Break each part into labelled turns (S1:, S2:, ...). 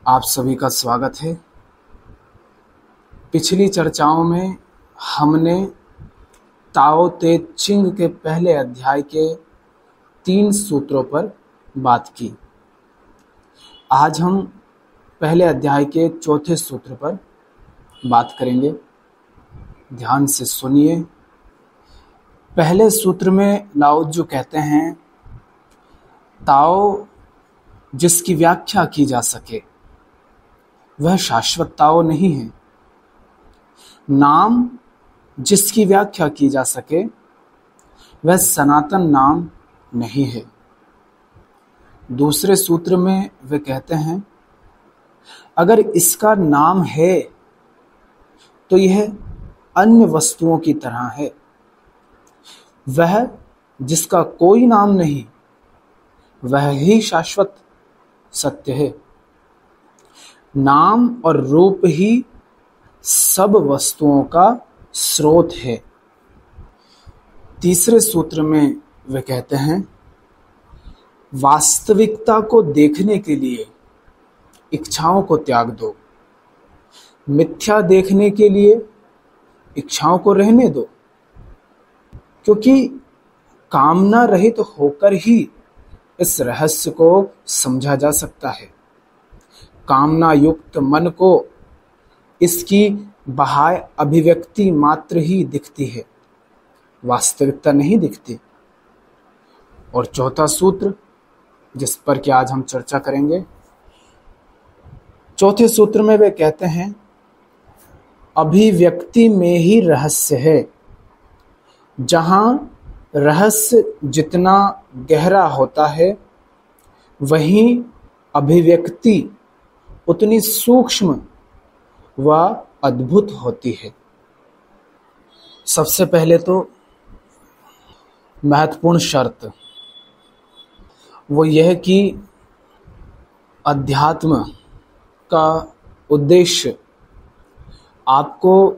S1: आप सभी का स्वागत है। पिछली चर्चाओं में हमने ताओ ते चिंग के पहले अध्याय के 3 सूत्रों पर बात की। आज हम पहले अध्याय के 4थे सूत्र पर बात करेंगे। ध्यान से सुनिए। पहले सूत्र में लाओ त्ज़ु कहते हैं, ताओ जिसकी व्याख्या की जा सके वह शाश्वत ताओ नहीं है। नाम जिसकी व्याख्या की जा सके वह सनातन नाम नहीं है। दूसरे सूत्र में वे कहते हैं, अगर इसका नाम है तो यह अन्य वस्तुओं की तरह है। वह जिसका कोई नाम नहीं वह ही शाश्वत सत्य है। नाम और रूप ही सब वस्तुओं का स्रोत है। तीसरे सूत्र में वे कहते हैं, वास्तविकता को देखने के लिए इच्छाओं को त्याग दो, मिथ्या देखने के लिए इच्छाओं को रहने दो, क्योंकि कामना रहित होकर ही इस रहस्य को समझा जा सकता है। कामना युक्त मन को इसकी बाह्य अभिव्यक्ति मात्र ही दिखती है, वास्तविकता नहीं दिखती। और चौथा सूत्र जिस पर कि आज हम चर्चा करेंगे, चौथे सूत्र में वे कहते हैं, अभिव्यक्ति में ही रहस्य है। जहां रहस्य जितना गहरा होता है वहीं अभिव्यक्ति उतनी सूक्ष्म व अद्भुत होती है। सबसे पहले तो महत्वपूर्ण शर्त वो यह कि अध्यात्म का उद्देश्य आपको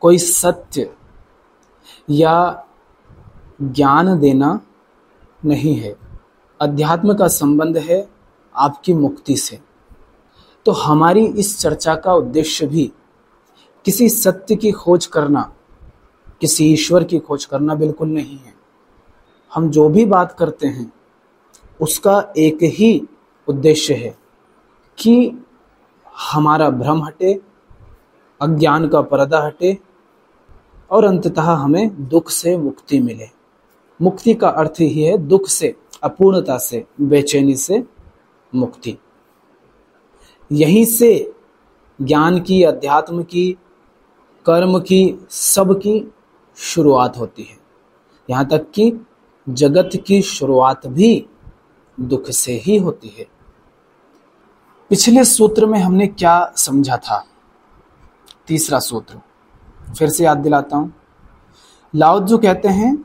S1: कोई सत्य या ज्ञान देना नहीं है। अध्यात्म का संबंध है आपकी मुक्ति से। तो हमारी इस चर्चा का उद्देश्य भी किसी सत्य की खोज करना, किसी ईश्वर की खोज करना बिल्कुल नहीं है। हम जो भी बात करते हैं उसका एक ही उद्देश्य है कि हमारा भ्रम हटे, अज्ञान का पर्दा हटे और अंततः हमें दुख से मुक्ति मिले। मुक्ति का अर्थ ही है दुख से, अपूर्णता से, बेचैनी से मुक्ति। यहीं से ज्ञान की, अध्यात्म की, कर्म की, सब की शुरुआत होती है। यहाँ तक कि जगत की शुरुआत भी दुख से ही होती है। पिछले सूत्र में हमने क्या समझा था? तीसरा सूत्र फिर से याद दिलाता हूं। लाओ त्ज़ु कहते हैं,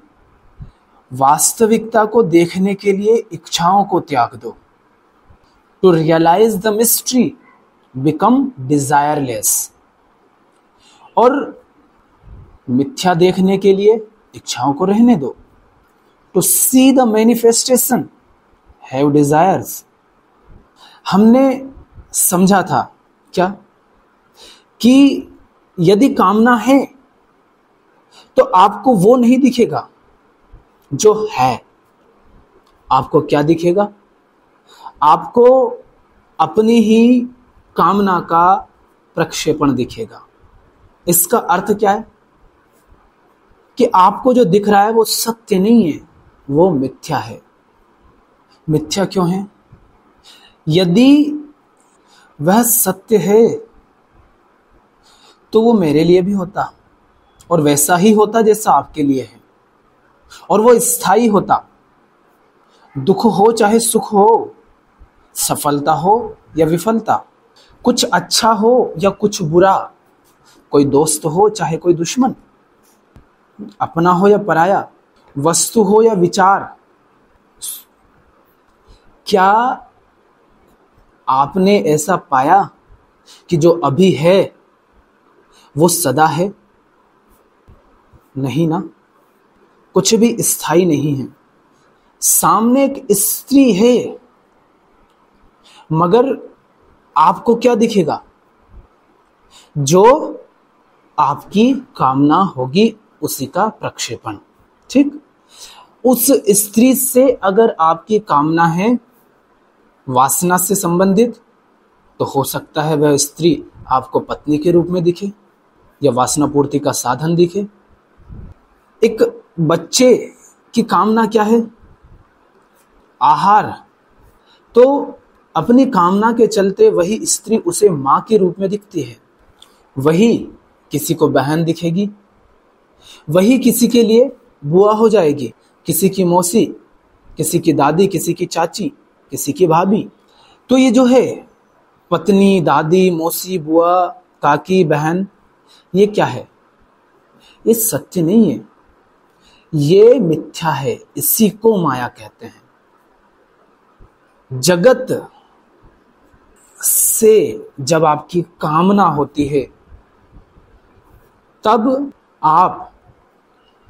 S1: वास्तविकता को देखने के लिए इच्छाओं को त्याग दो। To realize the mystery, become desireless। और मिथ्या देखने के लिए इच्छाओं को रहने दो। To see the manifestation, have desires। हमने समझा था क्या कि यदि कामना है तो आपको वो नहीं दिखेगा जो है। आपको क्या दिखेगा? आपको अपनी ही कामना का प्रक्षेपण दिखेगा। इसका अर्थ क्या है? कि आपको जो दिख रहा है वो सत्य नहीं है, वो मिथ्या है। मिथ्या क्यों है? यदि वह सत्य है तो वो मेरे लिए भी होता और वैसा ही होता जैसा आपके लिए है, और वो स्थायी होता। दुख हो चाहे सुख हो, सफलता हो या विफलता, कुछ अच्छा हो या कुछ बुरा, कोई दोस्त हो चाहे कोई दुश्मन, अपना हो या पराया, वस्तु हो या विचार। क्या आपने ऐसा पाया कि जो अभी है वो सदा है? नहीं ना, कुछ भी स्थायी नहीं है। सामने एक स्त्री है मगर आपको क्या दिखेगा? जो आपकी कामना होगी उसी का प्रक्षेपण। ठीक, उस स्त्री से अगर आपकी कामना है वासना से संबंधित, तो हो सकता है वह स्त्री आपको पत्नी के रूप में दिखे या वासना पूर्ति का साधन दिखे। एक बच्चे की कामना क्या है? आहार। तो अपनी कामना के चलते वही स्त्री उसे मां के रूप में दिखती है, वही किसी को बहन दिखेगी, वही किसी के लिए बुआ हो जाएगी, किसी की मौसी, किसी की दादी, किसी की चाची, किसी की भाभी। तो ये जो है पत्नी, दादी, मौसी, बुआ, काकी, बहन, ये क्या है? ये सत्य नहीं है, ये मिथ्या है। इसी को माया कहते हैं। जगत से जब आपकी कामना होती है तब आप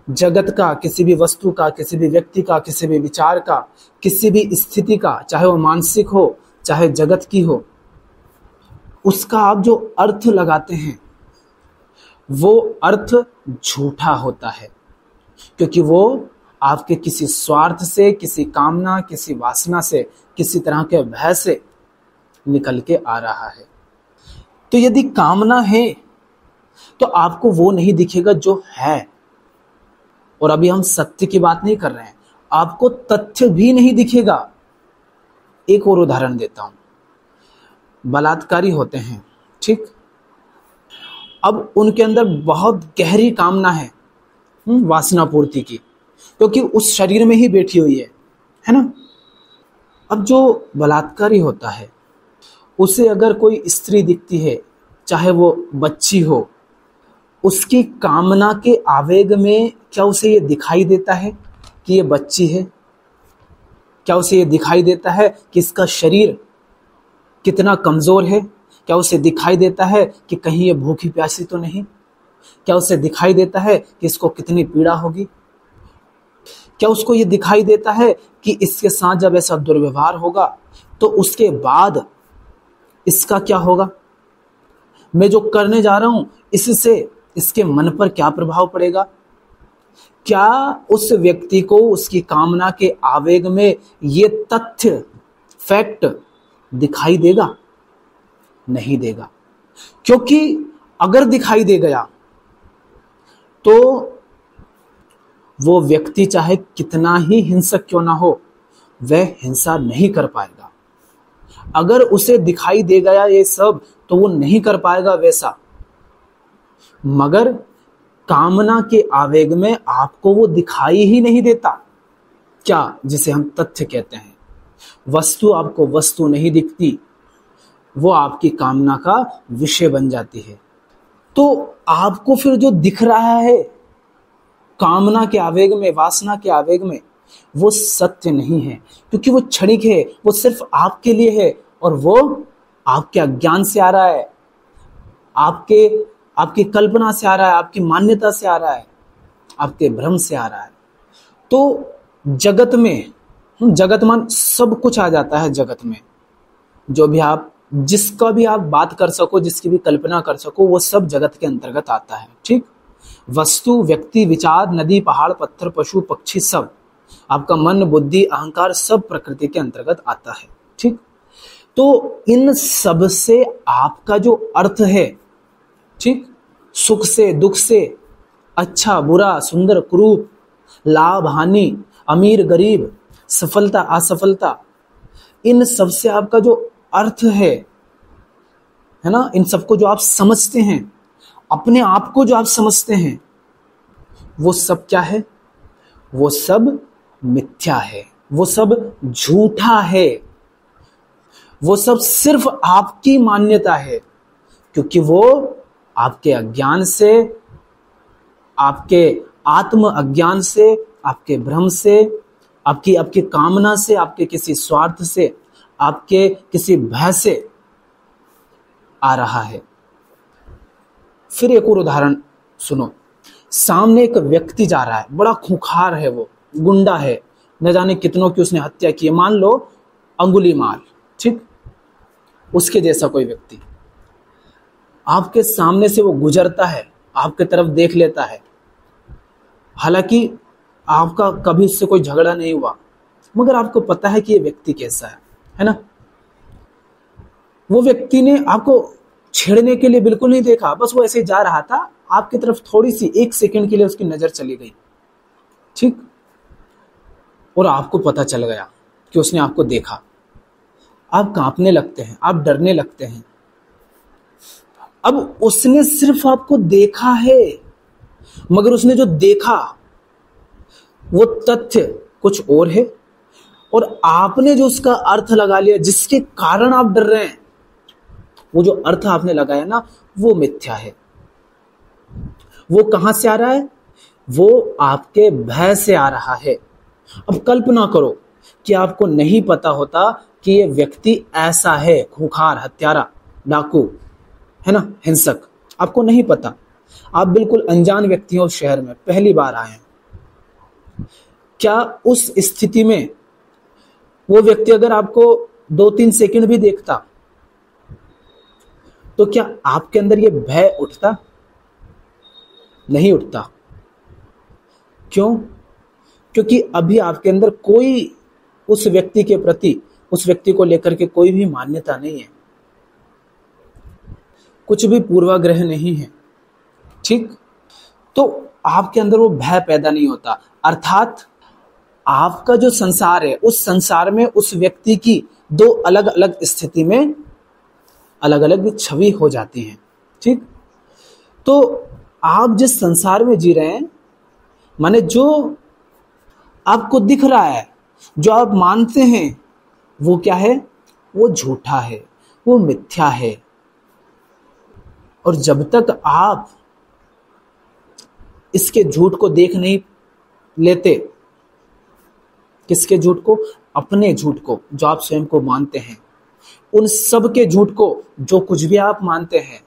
S1: जगत का, किसी भी वस्तु का, किसी भी व्यक्ति का, किसी भी विचार का, किसी भी स्थिति का, चाहे वो मानसिक हो चाहे जगत की हो, उसका आप जो अर्थ लगाते हैं वो अर्थ झूठा होता है, क्योंकि वो आपके किसी स्वार्थ से, किसी कामना, किसी वासना से, किसी तरह के भय से निकल के आ रहा है। तो यदि कामना है तो आपको वो नहीं दिखेगा जो है। और अभी हम सत्य की बात नहीं कर रहे हैं, आपको तथ्य भी नहीं दिखेगा। एक और उदाहरण देता हूं। बलात्कारी होते हैं, ठीक, अब उनके अंदर बहुत गहरी कामना है वासना पूर्ति की, क्योंकि उस शरीर में ही बैठी हुई है ना। अब जो बलात्कारी होता है उसे अगर कोई स्त्री दिखती है, चाहे वो बच्ची हो, उसकी कामना के आवेग में क्या उसे ये दिखाई देता है कि ये बच्ची है? क्या उसे ये दिखाई देता है कि इसका शरीर कितना कमजोर है? क्या उसे दिखाई देता है कि कहीं ये भूखी प्यासी तो नहीं? क्या उसे दिखाई देता है कि इसको कितनी पीड़ा होगी? क्या उसको ये दिखाई देता है कि इसके साथ जब ऐसा दुर्व्यवहार होगा तो उसके बाद इसका क्या होगा? मैं जो करने जा रहा हूं इससे इसके मन पर क्या प्रभाव पड़ेगा? क्या उस व्यक्ति को उसकी कामना के आवेग में ये तथ्य, फैक्ट दिखाई देगा? नहीं देगा। क्योंकि अगर दिखाई दे गया तो वो व्यक्ति चाहे कितना ही हिंसक क्यों ना हो, वह हिंसा नहीं कर पाएगा। अगर उसे दिखाई दे गया ये सब तो वो नहीं कर पाएगा वैसा। मगर कामना के आवेग में आपको वो दिखाई ही नहीं देता। क्या? जिसे हम तथ्य कहते हैं। वस्तु आपको वस्तु नहीं दिखती, वो आपकी कामना का विषय बन जाती है। तो आपको फिर जो दिख रहा है कामना के आवेग में, वासना के आवेग में, वो सत्य नहीं है, क्योंकि वो क्षणिक है, वो सिर्फ आपके लिए है और वो आपके अज्ञान से आ रहा है, आपकी कल्पना से आ रहा है, आपकी मान्यता से आ रहा है, आपके भ्रम से आ रहा है। तो जगत में, जगत मान सब कुछ आ जाता है। जगत में जो भी आप, जिसका भी आप बात कर सको, जिसकी भी कल्पना कर सको, वो सब जगत के अंतर्गत आता है। ठीक, वस्तु, व्यक्ति, विचार, नदी, पहाड़, पत्थर, पशु, पक्षी, सब आपका मन, बुद्धि, अहंकार, सब प्रकृति के अंतर्गत आता है। ठीक, तो इन सब से आपका जो अर्थ है, ठीक, सुख से, दुख से, अच्छा बुरा, सुंदर कुरूप, लाभ हानि, अमीर गरीब, सफलता असफलता, इन सब से आपका जो अर्थ है ना, इन सबको जो आप समझते हैं, अपने आप को जो आप समझते हैं, वो सब क्या है? वो सब मिथ्या है, वो सब झूठा है, वो सब सिर्फ आपकी मान्यता है, क्योंकि वो आपके अज्ञान से, आपके आत्म अज्ञान से, आपके भ्रम से, आपकी कामना से, आपके किसी स्वार्थ से, आपके किसी भय से आ रहा है। फिर एक और उदाहरण सुनो। सामने एक व्यक्ति जा रहा है, बड़ा खूंखार है, वो गुंडा है, न जाने कितनों की उसने हत्या की है, मान लो अंगुलीमाल। ठीक, उसके जैसा कोई व्यक्ति आपके सामने से वो गुजरता है, आपके तरफ देख लेता है, हालांकि आपका कभी उससे कोई झगड़ा नहीं हुआ, मगर आपको पता है कि ये व्यक्ति कैसा है ना। वो व्यक्ति ने आपको छेड़ने के लिए बिल्कुल नहीं देखा, बस वो ऐसे जा रहा था, आपकी तरफ थोड़ी सी 1 सेकंड के लिए उसकी नजर चली गई, ठीक, और आपको पता चल गया कि उसने आपको देखा। आप कांपने लगते हैं, आप डरने लगते हैं। अब उसने सिर्फ आपको देखा है, मगर उसने जो देखा वो तथ्य कुछ और है, और आपने जो उसका अर्थ लगा लिया जिसके कारण आप डर रहे हैं, वो जो अर्थ आपने लगाया ना, वो मिथ्या है। वो कहां से आ रहा है? वो आपके भय से आ रहा है। अब कल्पना करो कि आपको नहीं पता होता कि ये व्यक्ति ऐसा है, खूंखार, हत्यारा, डाकू, है ना, हिंसक, आपको नहीं पता। आप बिल्कुल अनजान व्यक्ति हो, शहर में पहली बार आए हैं। क्या उस स्थिति में वो व्यक्ति अगर आपको 2-3 सेकंड भी देखता तो क्या आपके अंदर ये भय उठता? नहीं उठता। क्यों? क्योंकि अभी आपके अंदर कोई उस व्यक्ति के प्रति, उस व्यक्ति को लेकर के कोई भी मान्यता नहीं है, कुछ भी पूर्वाग्रह नहीं है, ठीक। तो आपके अंदर वो भय पैदा नहीं होता, अर्थात आपका जो संसार है, उस संसार में उस व्यक्ति की 2 अलग अलग स्थिति में अलग अलग छवि हो जाती है, ठीक। तो आप जिस संसार में जी रहे हैं, माने जो आपको दिख रहा है, जो आप मानते हैं, वो क्या है? वो झूठा है, वो मिथ्या है। और जब तक आप इसके झूठ को देख नहीं लेते, किसके झूठ को? अपने झूठ को, जो आप स्वयं को मानते हैं, उन सब के झूठ को, जो कुछ भी आप मानते हैं,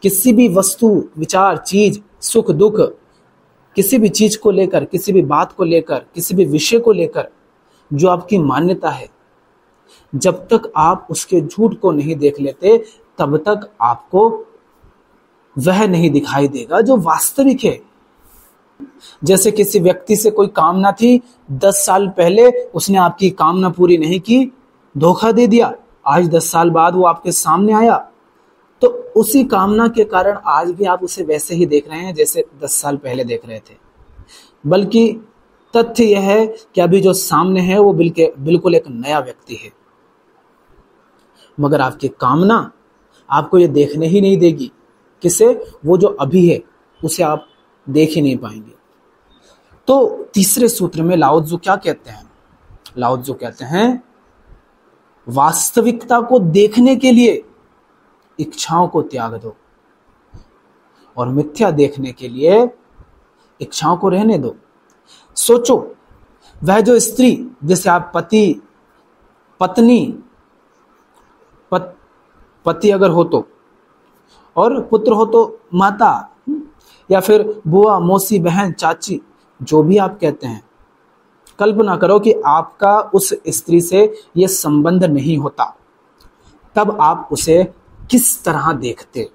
S1: किसी भी वस्तु, विचार, चीज, सुख दुख, किसी भी चीज को लेकर, किसी भी बात को लेकर, किसी भी विषय को लेकर जो आपकी मान्यता है, जब तक आप उसके झूठ को नहीं देख लेते, तब तक आपको वह नहीं दिखाई देगा जो वास्तविक है। जैसे किसी व्यक्ति से कोई कामना थी, 10 साल पहले उसने आपकी कामना पूरी नहीं की, धोखा दे दिया, आज 10 साल बाद वो आपके सामने आया, तो उसी कामना के कारण आज भी आप उसे वैसे ही देख रहे हैं जैसे 10 साल पहले देख रहे थे। बल्कि तथ्य यह है कि अभी जो सामने है वो बिल्कुल एक नया व्यक्ति है, मगर आपकी कामना आपको ये देखने ही नहीं देगी। किसे? वो जो अभी है उसे आप देख ही नहीं पाएंगे। तो तीसरे सूत्र में लाओ त्ज़ु क्या कहते हैं? लाओ त्ज़ु कहते हैं, वास्तविकता को देखने के लिए इच्छाओं को त्याग दो, और मिथ्या देखने के लिए इच्छाओं को रहने दो। सोचो, वह जो स्त्री जिसे आप पति अगर हो तो, और पुत्र हो तो माता, या फिर बुआ, मौसी, बहन, चाची, जो भी आप कहते हैं, कल्पना करो कि आपका उस स्त्री से यह संबंध नहीं होता, तब आप उसे किस तरह देखते?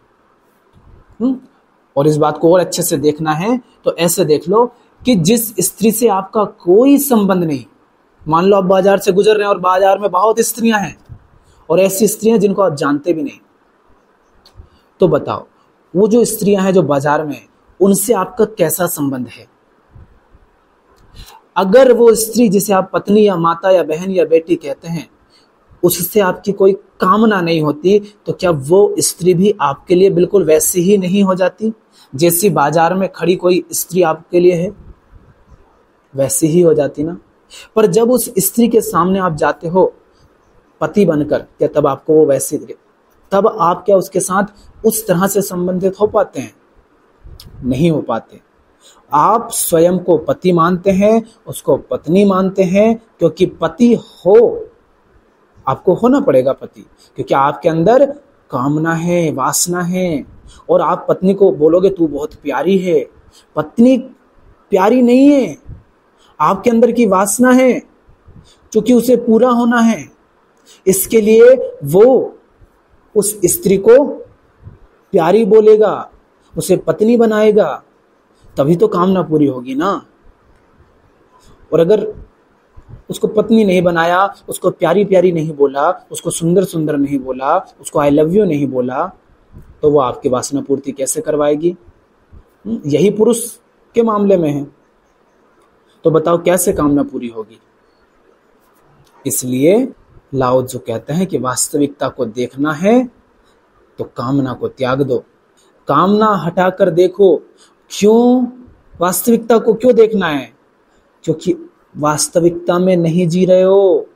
S1: और इस बात को और अच्छे से देखना है तो ऐसे देख लो कि जिस स्त्री से आपका कोई संबंध नहीं, मान लो आप बाजार से गुजर रहे हैं और बाजार में बहुत स्त्रियां हैं, और ऐसी स्त्रियां जिनको आप जानते भी नहीं, तो बताओ वो जो स्त्रियां हैं जो बाजार में, उनसे आपका कैसा संबंध है? अगर वो स्त्री जिसे आप पत्नी या माता या बहन या बेटी कहते हैं, उससे आपकी कोई कामना नहीं होती, तो क्या वो स्त्री भी आपके लिए बिल्कुल वैसी ही नहीं हो जाती जैसी बाजार में खड़ी कोई स्त्री आपके लिए है? वैसी ही हो जाती ना। पर जब उस स्त्री के सामने आप जाते हो पति बनकर, क्या तब आपको वो वैसी, तब आप क्या उसके साथ उस तरह से संबंधित हो पाते हैं? नहीं हो पाते। आप स्वयं को पति मानते हैं, उसको पत्नी मानते हैं, क्योंकि पति हो, आपको होना पड़ेगा पति, क्योंकि आपके अंदर कामना है, वासना है। और आप पत्नी को बोलोगे तू बहुत प्यारी है, पत्नी प्यारी नहीं है, आपके अंदर की वासना है, क्योंकि उसे पूरा होना है। इसके लिए वो उस स्त्री को प्यारी बोलेगा, उसे पत्नी बनाएगा, तभी तो कामना पूरी होगी ना। और अगर उसको पत्नी नहीं बनाया, उसको प्यारी प्यारी नहीं बोला, उसको सुंदर सुंदर नहीं बोला, उसको आई लव यू नहीं बोला, तो वो आपकी वासना पूर्ति कैसे करवाएगी? यही पुरुष के मामले में है, तो बताओ कैसे कामना पूरी होगी? इसलिए लाओ जो कहते हैं कि वास्तविकता को देखना है तो कामना को त्याग दो, कामना हटाकर देखो। क्यों वास्तविकता को क्यों देखना है? क्योंकि वास्तविकता में नहीं जी रहे हो,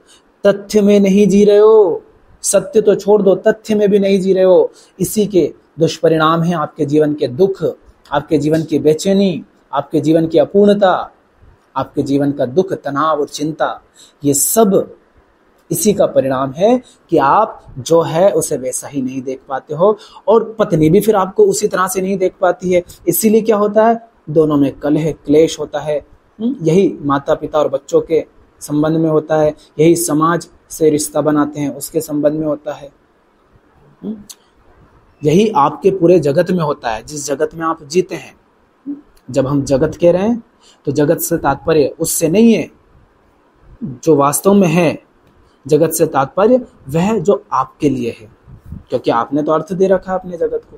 S1: तथ्य में नहीं जी रहे हो, सत्य तो छोड़ दो, तथ्य में भी नहीं जी रहे हो। इसी के दुष्परिणाम है आपके जीवन के दुख, आपके जीवन की बेचैनी, आपके जीवन की अपूर्णता, आपके जीवन का दुख, तनाव और चिंता। ये सब इसी का परिणाम है कि आप जो है उसे वैसा ही नहीं देख पाते हो, और पत्नी भी फिर आपको उसी तरह से नहीं देख पाती है। इसीलिए क्या होता है? दोनों में कलह क्लेश होता है। यही माता पिता और बच्चों के संबंध में होता है, यही समाज से रिश्ता बनाते हैं उसके संबंध में होता है, यही आपके पूरे जगत में होता है, जिस जगत में आप जीते हैं। जब हम जगत कह रहे हैं तो जगत से तात्पर्य उससे नहीं है जो वास्तव में है, जगत से तात्पर्य वह जो आपके लिए है, क्योंकि आपने तो अर्थ दे रखा है अपने जगत को।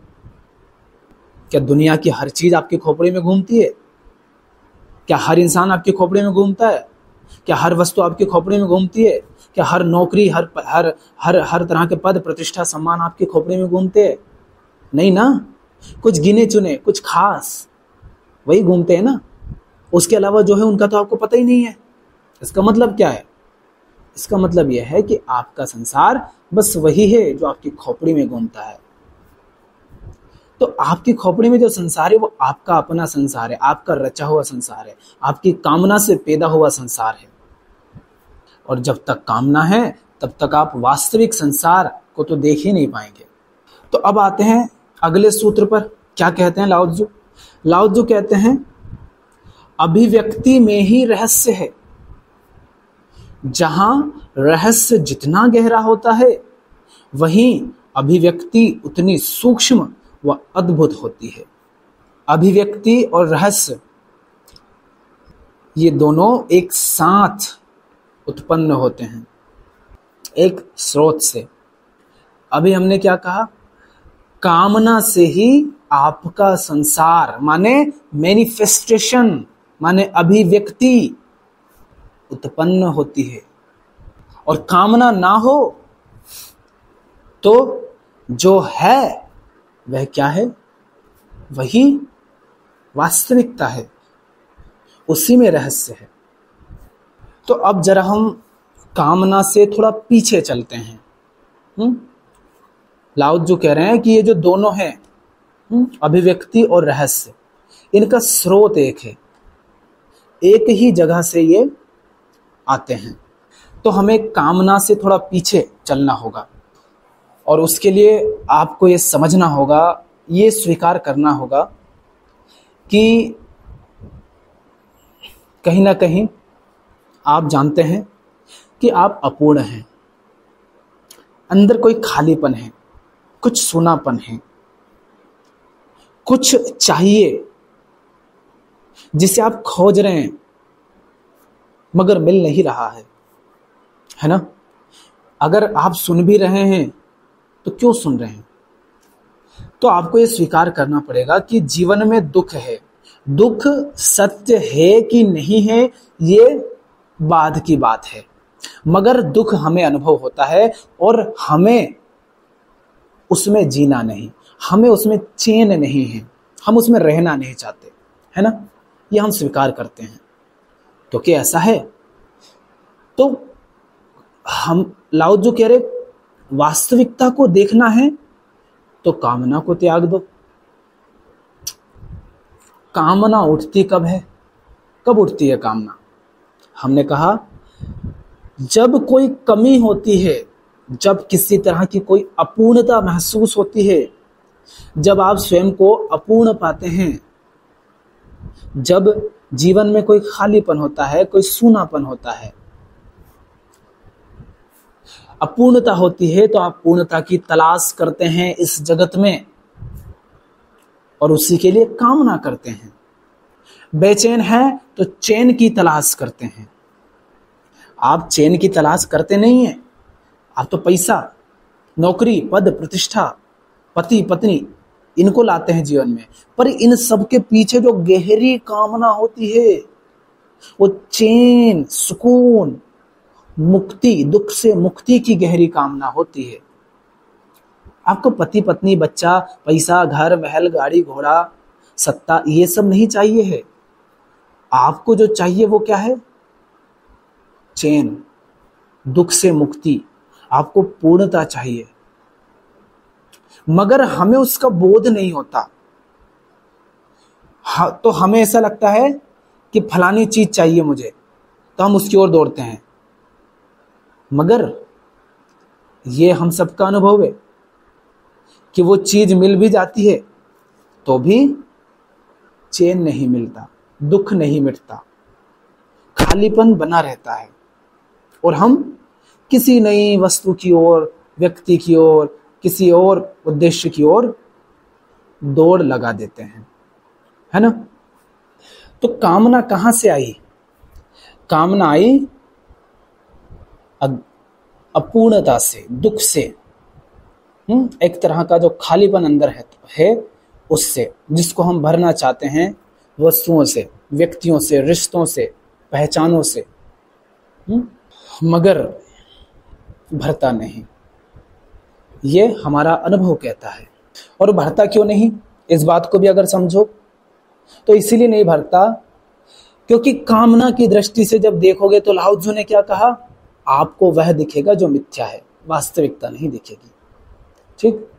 S1: क्या दुनिया की हर चीज आपके खोपड़ी में घूमती है? क्या हर इंसान आपके खोपड़ी में घूमता है? क्या हर वस्तु आपके खोपड़ी में घूमती है? क्या हर नौकरी, हर हर हर हर तरह के पद, प्रतिष्ठा, सम्मान आपके खोपड़ी में घूमते हैं? नहीं ना। कुछ गिने चुने, कुछ खास वही घूमते हैं ना। उसके अलावा जो है उनका तो आपको पता ही नहीं है। इसका मतलब क्या है? इसका मतलब यह है कि आपका संसार बस वही है जो आपकी खोपड़ी में घूमता है। तो आपकी खोपड़ी में जो संसार है वो आपका अपना संसार है, आपका रचा हुआ संसार है, आपकी कामना से पैदा हुआ संसार है। और जब तक कामना है तब तक आप वास्तविक संसार को तो देख ही नहीं पाएंगे। तो अब आते हैं अगले सूत्र पर। क्या कहते हैं लाओ त्ज़ु? लाओ त्ज़ु कहते हैं अभिव्यक्ति में ही रहस्य है। जहां रहस्य जितना गहरा होता है वहीं अभिव्यक्ति उतनी सूक्ष्म व अद्भुत होती है। अभिव्यक्ति और रहस्य ये दोनों एक साथ उत्पन्न होते हैं, एक स्रोत से। अभी हमने क्या कहा? कामना से ही आपका संसार माने मैनिफेस्टेशन माने अभिव्यक्ति उत्पन्न होती है। और कामना ना हो तो जो है वह क्या है? वही वास्तविकता है, उसी में रहस्य है। तो अब जरा हम कामना से थोड़ा पीछे चलते हैं। लाओ त्ज़ु कह रहे हैं कि ये जो दोनों हैं, अभिव्यक्ति और रहस्य, इनका स्रोत एक है, एक ही जगह से ये आते हैं। तो हमें कामना से थोड़ा पीछे चलना होगा, और उसके लिए आपको ये समझना होगा, ये स्वीकार करना होगा कि कहीं ना कहीं आप जानते हैं कि आप अपूर्ण हैं, अंदर कोई खालीपन है, कुछ सूनापन है, कुछ चाहिए जिसे आप खोज रहे हैं मगर मिल नहीं रहा है ना। अगर आप सुन भी रहे हैं तो क्यों सुन रहे हैं? तो आपको ये स्वीकार करना पड़ेगा कि जीवन में दुख है। दुख सत्य है कि नहीं है ये बाद की बात है, मगर दुख हमें अनुभव होता है और हमें उसमें जीना नहीं, हमें उसमें चैन नहीं है, हम उसमें रहना नहीं चाहते, है ना। ये हम स्वीकार करते हैं। तो क्या ऐसा है? तो हम लाओ त्ज़ु कह रहे वास्तविकता को देखना है तो कामना को त्याग दो। कामना उठती कब है? कब उठती है कामना? हमने कहा जब कोई कमी होती है, जब किसी तरह की कोई अपूर्णता महसूस होती है, जब आप स्वयं को अपूर्ण पाते हैं, जब जीवन में कोई खालीपन होता है, कोई सूनापन होता है। अपूर्णता होती है तो आप पूर्णता की तलाश करते हैं इस जगत में और उसी के लिए कामना करते हैं। बेचैन है तो चैन की तलाश करते हैं। आप चैन की तलाश करते नहीं हैं, आप तो पैसा, नौकरी, पद, प्रतिष्ठा, पति, पत्नी इनको लाते हैं जीवन में। पर इन सब के पीछे जो गहरी कामना होती है वो चैन, सुकून, मुक्ति, दुख से मुक्ति की गहरी कामना होती है। आपको पति, पत्नी, बच्चा, पैसा, घर, महल, गाड़ी, घोड़ा, सत्ता ये सब नहीं चाहिए है। आपको जो चाहिए वो क्या है? चैन, दुख से मुक्ति, आपको पूर्णता चाहिए। मगर हमें उसका बोध नहीं होता। तो हमें ऐसा लगता है कि फलानी चीज चाहिए मुझे, तो हम उसकी ओर दौड़ते हैं। मगर ये हम सबका अनुभव है कि वो चीज मिल भी जाती है तो भी चैन नहीं मिलता, दुख नहीं मिटता, खालीपन बना रहता है और हम किसी नई वस्तु की ओर, व्यक्ति की ओर, किसी और उद्देश्य की ओर दौड़ लगा देते हैं, है ना। तो कामना कहां से आई? कामना आई अपूर्णता से, दुख से, एक तरह का जो खालीपन अंदर है उससे, जिसको हम भरना चाहते हैं वस्तुओं से, व्यक्तियों से, रिश्तों से, पहचानों से, मगर भरता नहीं। ये हमारा अनुभव कहता है। और भरता क्यों नहीं, इस बात को भी अगर समझो तो इसीलिए नहीं भरता क्योंकि कामना की दृष्टि से जब देखोगे तो लाओ त्सु ने क्या कहा, आपको वह दिखेगा जो मिथ्या है, वास्तविकता नहीं दिखेगी। ठीक,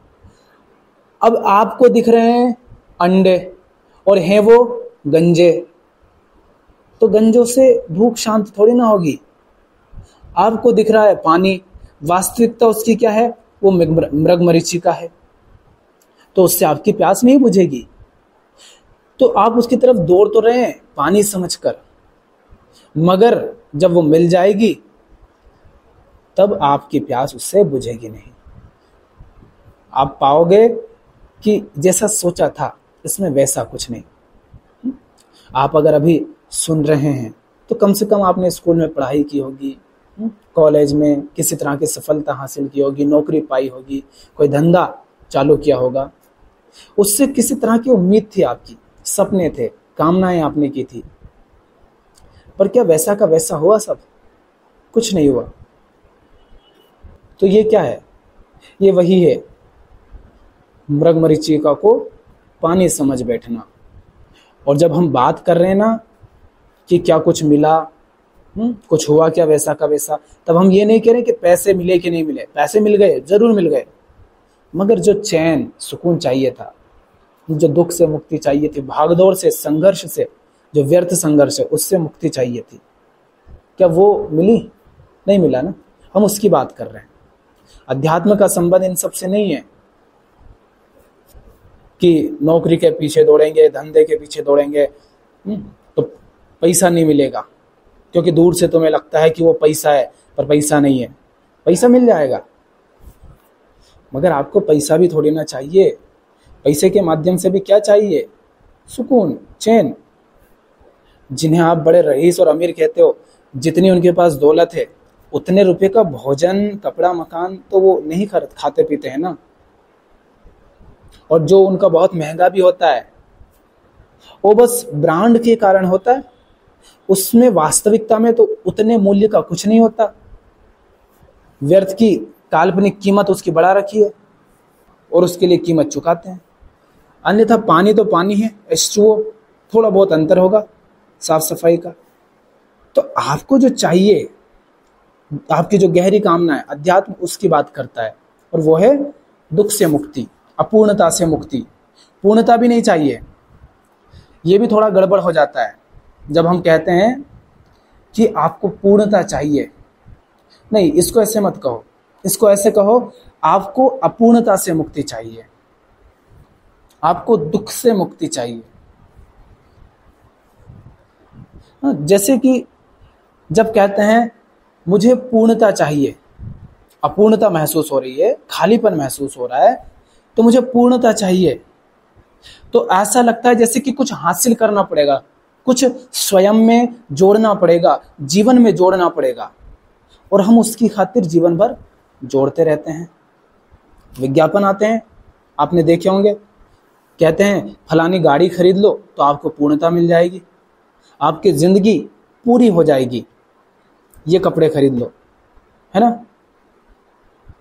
S1: अब आपको दिख रहे हैं अंडे और हैं वो गंजे, तो गंजों से भूख शांत थोड़ी ना होगी। आपको दिख रहा है पानी, वास्तविकता उसकी क्या है, वो मृगमरीचिका है, तो उससे आपकी प्यास नहीं बुझेगी। तो आप उसकी तरफ दौड़ तो रहे हैं पानी समझकर, मगर जब वो मिल जाएगी तब आपकी प्यास उससे बुझेगी नहीं। आप पाओगे कि जैसा सोचा था इसमें वैसा कुछ नहीं। आप अगर अभी सुन रहे हैं तो कम से कम आपने स्कूल में पढ़ाई की होगी, कॉलेज में किसी तरह की सफलता हासिल की होगी, नौकरी पाई होगी, कोई धंधा चालू किया होगा, उससे किसी तरह की उम्मीद थी आपकी, सपने थे, कामनाएं आपने की थी। पर क्या वैसा का वैसा हुआ? सब कुछ नहीं हुआ। तो ये क्या है? ये वही है मृगमरीचिका को पानी समझ बैठना। और जब हम बात कर रहे हैं ना कि क्या कुछ मिला, कुछ हुआ क्या वैसा का वैसा, तब हम ये नहीं कह रहे कि पैसे मिले कि नहीं मिले। पैसे मिल गए, जरूर मिल गए, मगर जो चैन, सुकून चाहिए था, जो दुख से मुक्ति चाहिए थी, भागदौड़ से, संघर्ष से, जो व्यर्थ संघर्ष है उससे मुक्ति चाहिए थी, क्या वो मिली? नहीं मिला ना। हम उसकी बात कर रहे हैं। अध्यात्म का संबंध इन सब से नहीं है कि नौकरी के पीछे दौड़ेंगे, धंधे के पीछे दौड़ेंगे तो पैसा नहीं मिलेगा, क्योंकि दूर से तुम्हें लगता है कि वो पैसा है पर पैसा नहीं है। पैसा मिल जाएगा, मगर आपको पैसा भी थोड़ी ना चाहिए। पैसे के माध्यम से भी क्या चाहिए? सुकून, चैन। जिन्हें आप बड़े रईस और अमीर कहते हो, जितनी उनके पास दौलत है उतने रुपए का भोजन, कपड़ा, मकान तो वो नहीं खाते पीते हैं ना। और जो उनका बहुत महंगा भी होता है वो बस ब्रांड के कारण होता है, उसमें वास्तविकता में तो उतने मूल्य का कुछ नहीं होता। व्यर्थ की काल्पनिक कीमत उसकी बढ़ा रखी है और उसके लिए कीमत चुकाते हैं। अन्यथा पानी तो पानी है, H2O, थोड़ा बहुत अंतर होगा साफ सफाई का। तो आपको जो चाहिए, आपकी जो गहरी कामना है, अध्यात्म उसकी बात करता है, और वो है दुख से मुक्ति, अपूर्णता से मुक्ति। पूर्णता भी नहीं चाहिए। ये भी थोड़ा गड़बड़ हो जाता है जब हम कहते हैं कि आपको पूर्णता चाहिए। नहीं, इसको ऐसे मत कहो, इसको ऐसे कहो, आपको अपूर्णता से मुक्ति चाहिए, आपको दुख से मुक्ति चाहिए। जैसे कि जब कहते हैं मुझे पूर्णता चाहिए, अपूर्णता महसूस हो रही है, खालीपन महसूस हो रहा है, तो मुझे पूर्णता चाहिए। तो ऐसा लगता है जैसे कि कुछ हासिल करना पड़ेगा, कुछ स्वयं में जोड़ना पड़ेगा, जीवन में जोड़ना पड़ेगा, और हम उसकी खातिर जीवन भर जोड़ते रहते हैं। विज्ञापन आते हैं, आपने देखे होंगे, कहते हैं फलानी गाड़ी खरीद लो तो आपको पूर्णता मिल जाएगी, आपकी जिंदगी पूरी हो जाएगी, ये कपड़े खरीद लो, है ना।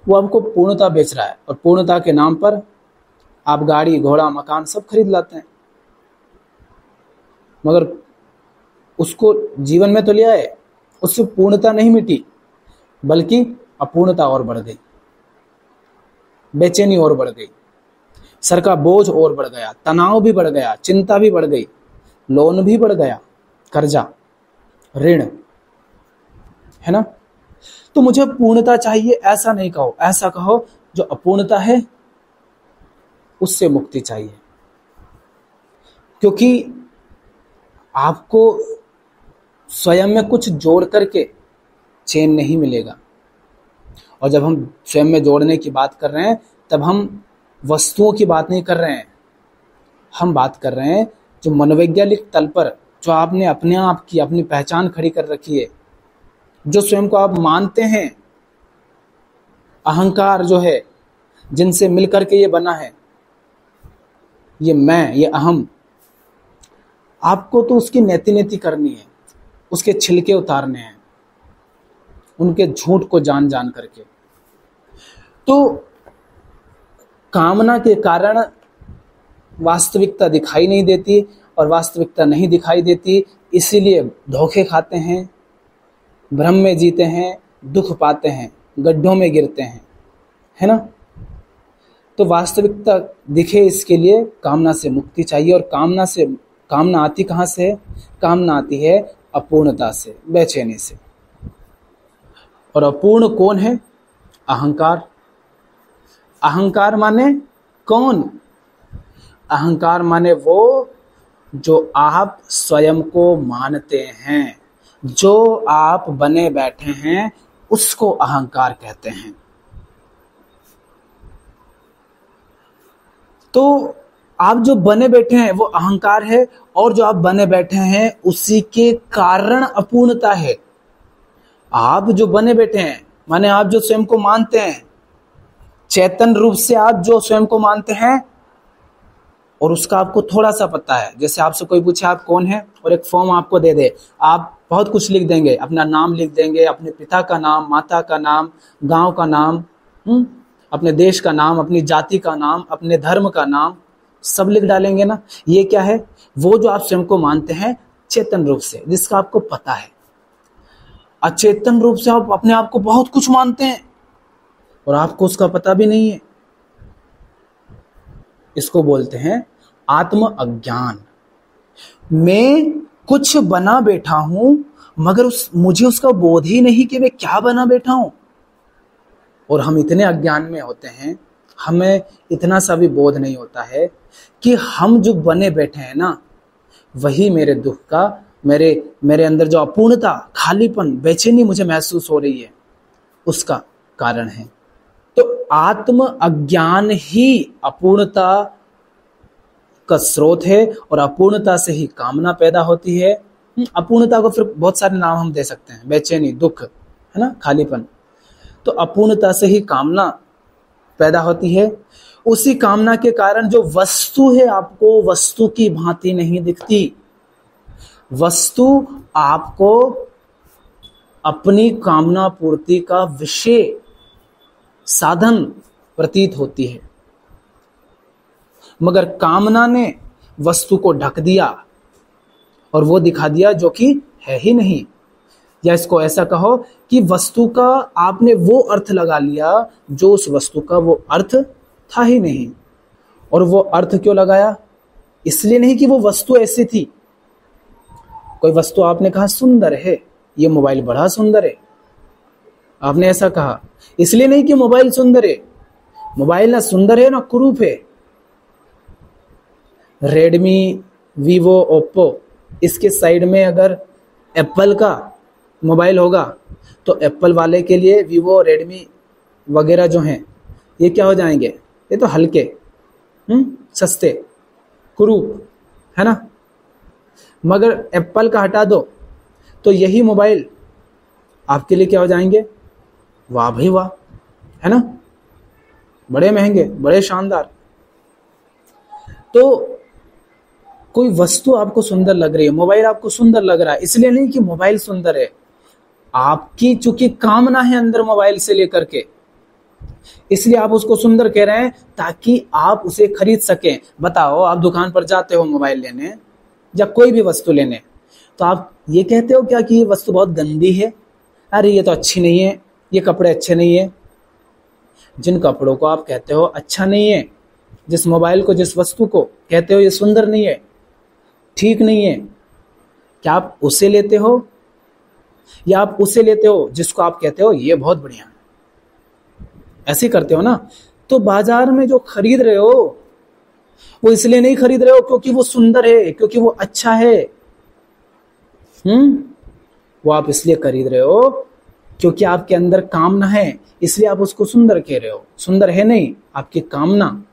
S1: वो आपको पूर्णता बेच रहा है, और पूर्णता के नाम पर आप गाड़ी घोड़ा मकान सब खरीद लाते हैं, मगर उसको जीवन में तो ले आए, उससे पूर्णता नहीं मिटी, बल्कि अपूर्णता और बढ़ गई, बेचैनी और बढ़ गई, सर का बोझ और बढ़ गया, तनाव भी बढ़ गया, चिंता भी बढ़ गई, लोन भी बढ़ गया, कर्जा, ऋण, है ना। तो मुझे पूर्णता चाहिए ऐसा नहीं कहो, ऐसा कहो जो अपूर्णता है उससे मुक्ति चाहिए, क्योंकि आपको स्वयं में कुछ जोड़ करके चैन नहीं मिलेगा। और जब हम स्वयं में जोड़ने की बात कर रहे हैं तब हम वस्तुओं की बात नहीं कर रहे हैं, हम बात कर रहे हैं जो मनोवैज्ञानिक तल पर, जो आपने अपने आप की अपनी पहचान खड़ी कर रखी है, जो स्वयं को आप मानते हैं, अहंकार जो है, जिनसे मिलकर के ये बना है, ये मैं, ये अहम, आपको तो उसकी नैति करनी है, उसके छिलके उतारने हैं, उनके झूठ को जान जान करके। तो कामना के कारण वास्तविकता दिखाई नहीं देती, और वास्तविकता नहीं दिखाई देती इसीलिए धोखे खाते हैं, भ्रम में जीते हैं, दुख पाते हैं, गड्ढों में गिरते हैं, है ना। तो वास्तविकता दिखे इसके लिए कामना से मुक्ति चाहिए, और कामना आती कहाँ से? कामना आती है अपूर्णता से, बेचैनी से। और अपूर्ण कौन है? अहंकार। अहंकार माने कौन? अहंकार माने वो जो आप स्वयं को मानते हैं, जो आप बने बैठे हैं, उसको अहंकार कहते हैं। तो आप जो बने बैठे हैं वो अहंकार है, और जो आप बने बैठे हैं उसी के कारण अपूर्णता है। आप जो बने बैठे हैं माने आप जो स्वयं को मानते हैं, चेतन रूप से आप जो स्वयं को मानते हैं, और उसका आपको थोड़ा सा पता है। जैसे आपसे कोई पूछे आप कौन है, और एक फॉर्म आपको दे दे, आप बहुत कुछ लिख देंगे, अपना नाम लिख देंगे, अपने पिता का नाम, माता का नाम, गांव का नाम, अपने देश का नाम, अपनी जाति का नाम, अपने धर्म का नाम, सब लिख डालेंगे ना। ये क्या है? वो जो आप स्वयं को मानते हैं चेतन रूप से, जिसका आपको पता है। अचेतन रूप से आप अपने आप को बहुत कुछ मानते हैं और आपको उसका पता भी नहीं है। इसको बोलते हैं आत्म अज्ञान। मैं कुछ बना बैठा हूं, मगर मुझे उसका बोध ही नहीं कि मैं क्या बना बैठा हूं। और हम इतने अज्ञान में होते हैं, हमें इतना सा भी बोध नहीं होता है कि हम जो बने बैठे हैं ना, वही मेरे दुख का, मेरे अंदर जो अपूर्णता, खालीपन, बेचैनी मुझे महसूस हो रही है, उसका कारण है। तो आत्म अज्ञान ही अपूर्णता का स्रोत है, और अपूर्णता से ही कामना पैदा होती है। अपूर्णता को फिर बहुत सारे नाम हम दे सकते हैं, बेचैनी, दुख, है ना, खालीपन। तो अपूर्णता से ही कामना पैदा होती है। उसी कामना के कारण जो वस्तु है आपको वस्तु की भांति नहीं दिखती। वस्तु आपको अपनी कामना पूर्ति का विषय, साधन प्रतीत होती है, मगर कामना ने वस्तु को ढक दिया और वो दिखा दिया जो कि है ही नहीं। या इसको ऐसा कहो कि वस्तु का आपने वो अर्थ लगा लिया जो उस वस्तु का वो अर्थ था ही नहीं। और वो अर्थ क्यों लगाया? इसलिए नहीं कि वो वस्तु ऐसी थी। कोई वस्तु आपने कहा सुंदर है, ये मोबाइल बड़ा सुंदर है, आपने ऐसा कहा, इसलिए नहीं कि मोबाइल सुंदर है। मोबाइल ना सुंदर है ना कुरूप है। रेडमी, वीवो, ओप्पो, इसके साइड में अगर एप्पल का मोबाइल होगा तो एप्पल वाले के लिए वीवो, रेडमी वगैरह जो हैं ये क्या हो जाएंगे, ये तो हल्के, सस्ते, कुरूप, है ना। मगर एप्पल का हटा दो तो यही मोबाइल आपके लिए क्या हो जाएंगे, वाह भाई वाह, है ना, बड़े महंगे, बड़े शानदार। तो कोई वस्तु आपको सुंदर लग रही है, मोबाइल आपको सुंदर लग रहा है, इसलिए नहीं कि मोबाइल सुंदर है, आपकी चूंकि कामना है अंदर मोबाइल से लेकर के, इसलिए आप उसको सुंदर कह रहे हैं ताकि आप उसे खरीद सकें। बताओ, आप दुकान पर जाते हो मोबाइल लेने या कोई भी वस्तु लेने, तो आप ये कहते हो क्या कि ये वस्तु बहुत गंदी है, अरे ये तो अच्छी नहीं है, ये कपड़े अच्छे नहीं है। जिन कपड़ों को आप कहते हो अच्छा नहीं है, जिस मोबाइल को, जिस वस्तु को कहते हो ये सुंदर नहीं है, ठीक नहीं है, क्या आप उसे लेते हो या आप उसे लेते हो जिसको आप कहते हो ये बहुत बढ़िया है? ऐसे करते हो ना। तो बाजार में जो खरीद रहे हो वो इसलिए नहीं खरीद रहे हो क्योंकि वो सुंदर है, क्योंकि वो अच्छा है, वो आप इसलिए खरीद रहे हो क्योंकि आपके अंदर कामना है, इसलिए आप उसको सुंदर कह रहे हो। सुंदर है नहीं, आपकी कामना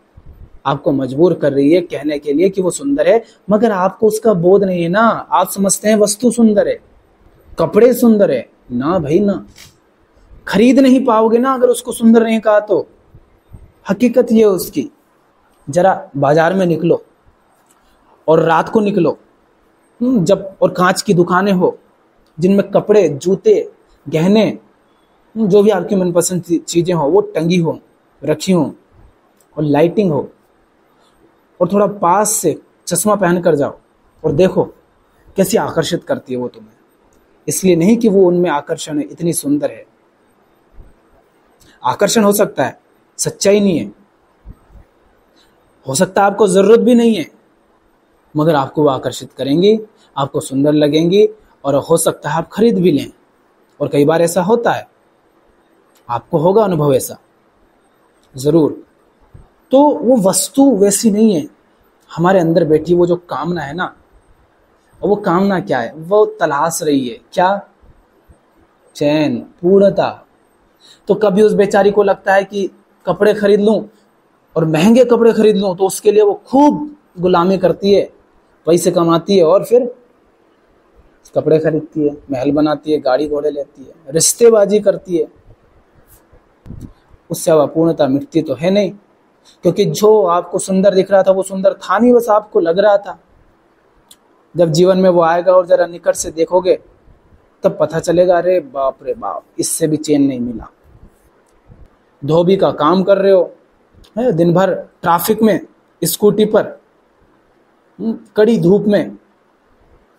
S1: आपको मजबूर कर रही है कहने के लिए कि वो सुंदर है, मगर आपको उसका बोध नहीं है ना। आप समझते हैं वस्तु सुंदर है, कपड़े सुंदर है, ना भाई ना, खरीद नहीं पाओगे ना अगर उसको सुंदर नहीं कहा तो। हकीकत ये है उसकी। जरा बाजार में निकलो और रात को निकलो, जब, और कांच की दुकानें हो जिनमें कपड़े, जूते, गहने, जो भी आपकी मनपसंद चीजें हो वो टंगी हो, रखी हो, और लाइटिंग हो, और थोड़ा पास से चश्मा पहन कर जाओ और देखो कैसी आकर्षित करती है वो तुम्हें। इसलिए नहीं कि वो उनमें आकर्षण है, इतनी सुंदर है। आकर्षण हो सकता है, सच्चाई नहीं है, हो सकता है आपको जरूरत भी नहीं है, मगर आपको वो आकर्षित करेंगी, आपको सुंदर लगेंगी, और हो सकता है आप खरीद भी लें। और कई बार ऐसा होता है, आपको होगा अनुभव ऐसा जरूर। तो वो वस्तु वैसी नहीं है, हमारे अंदर बैठी वो जो कामना है ना, और वो कामना क्या है, वो तलाश रही है क्या, चैन, पूर्णता। तो कभी उस बेचारी को लगता है कि कपड़े खरीद लूं और महंगे कपड़े खरीद लूं, तो उसके लिए वो खूब गुलामी करती है, पैसे कमाती है, और फिर कपड़े खरीदती है, महल बनाती है, गाड़ी घोड़े लेती है, रिश्तेबाजी करती है। उससे अब अपूर्णता मिटती तो है नहीं, क्योंकि जो आपको सुंदर दिख रहा था वो सुंदर था नहीं, बस आपको लग रहा था। जब जीवन में वो आएगा और जरा निकट से देखोगे तब पता चलेगा, अरे बाप रे बाप, इससे भी चैन नहीं मिला। धोबी का काम कर रहे हो, दिन भर ट्रैफिक में, स्कूटी पर, कड़ी धूप में